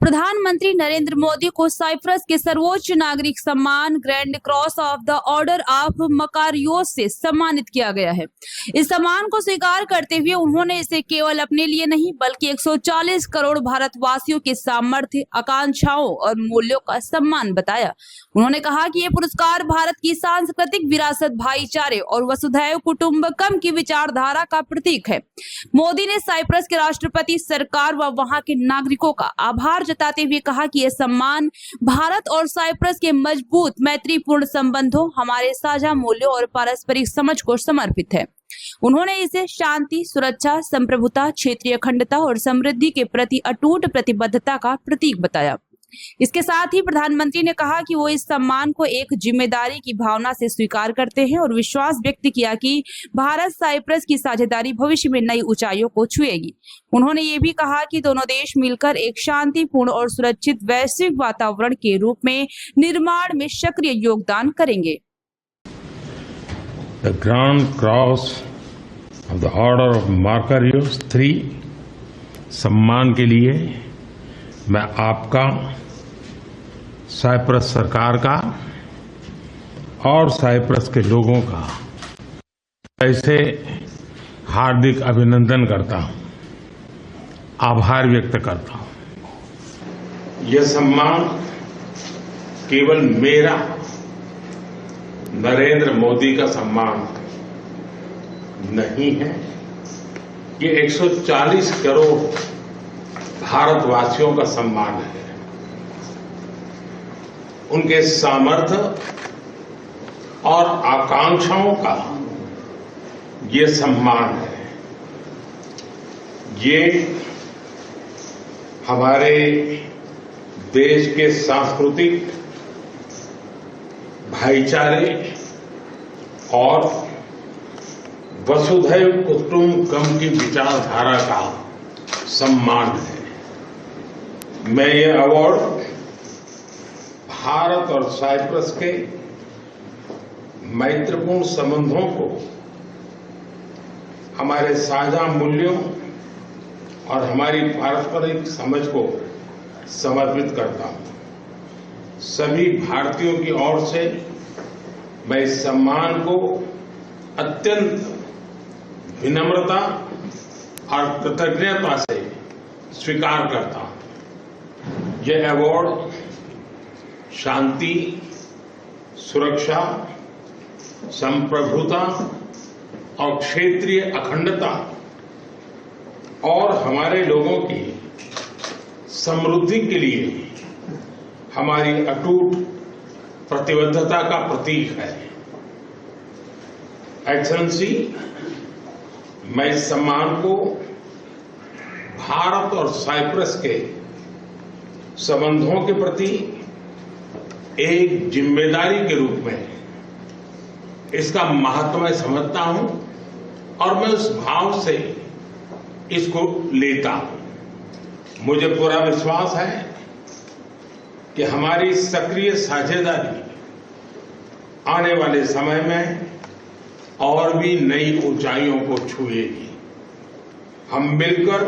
प्रधानमंत्री नरेंद्र मोदी को साइप्रस के सर्वोच्च नागरिक सम्मान grand cross of the order of Makarios से सम्मानित किया गया है। इस सम्मान को स्वीकार करते हुए उन्होंने इसे केवल अपने लिए नहीं बल्कि 140 करोड़ भारतवासियों के सामर्थ्य, आकांक्षाओं और मूल्यों का सम्मान बताया। उन्होंने कहा कि ये पुरस्कार भारत की सांस्कृतिक विरासत, भाईचारे और वसुधैव कुटुंबकम की विचारधारा का प्रतीक है। मोदी ने साइप्रस के राष्ट्रपति, सरकार व वहां के नागरिकों का आभार जताते हुए कहा कि यह सम्मान भारत और साइप्रस के मजबूत मैत्रीपूर्ण संबंधों, हमारे साझा मूल्यों और पारस्परिक समझ को समर्पित है। उन्होंने इसे शांति, सुरक्षा, संप्रभुता, क्षेत्रीय अखंडता और समृद्धि के प्रति अटूट प्रतिबद्धता का प्रतीक बताया। इसके साथ ही प्रधानमंत्री ने कहा कि वो इस सम्मान को एक जिम्मेदारी की भावना से स्वीकार करते हैं और विश्वास व्यक्त किया कि भारत साइप्रस की साझेदारी भविष्य में नई ऊंचाइयों को छुएगी। उन्होंने ये भी कहा कि दोनों देश मिलकर एक शांतिपूर्ण और सुरक्षित वैश्विक वातावरण के रूप में निर्माण में सक्रिय योगदान करेंगे। The Grand Cross of the Order of Makarios 3 सम्मान के लिए मैं आपका, साइप्रस सरकार का और साइप्रस के लोगों का ऐसे हार्दिक अभिनंदन करता हूं, आभार व्यक्त करता हूं। यह सम्मान केवल मेरा, नरेंद्र मोदी का सम्मान नहीं है, ये 140 करोड़ भारतवासियों का सम्मान है। उनके सामर्थ्य और आकांक्षाओं का ये सम्मान है। ये हमारे देश के सांस्कृतिक भाईचारे और वसुधैव कुटुंबकम की विचारधारा का सम्मान है। मैं ये अवार्ड भारत और साइप्रस के मैत्रीपूर्ण संबंधों को, हमारे साझा मूल्यों और हमारी पारस्परिक समझ को समर्पित करता हूं। सभी भारतीयों की ओर से मैं इस सम्मान को अत्यंत विनम्रता और कृतज्ञता से स्वीकार करता हूं। यह अवार्ड शांति, सुरक्षा, संप्रभुता और क्षेत्रीय अखंडता और हमारे लोगों की समृद्धि के लिए हमारी अटूट प्रतिबद्धता का प्रतीक है। एक्सेलेंसी, मैं इस सम्मान को भारत और साइप्रस के संबंधों के प्रति एक जिम्मेदारी के रूप में इसका महत्व मैं समझता हूं और मैं उस भाव से इसको लेता हूं। मुझे पूरा विश्वास है कि हमारी सक्रिय साझेदारी आने वाले समय में और भी नई ऊंचाइयों को छुएगी। हम मिलकर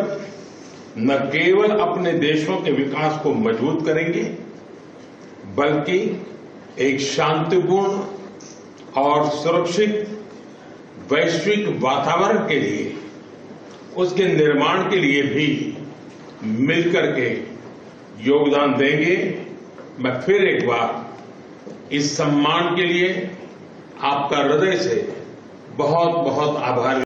न केवल अपने देशों के विकास को मजबूत करेंगे बल्कि एक शांतिपूर्ण और सुरक्षित वैश्विक वातावरण के लिए, उसके निर्माण के लिए भी मिलकर के योगदान देंगे। मैं फिर एक बार इस सम्मान के लिए आपका हृदय से बहुत बहुत आभार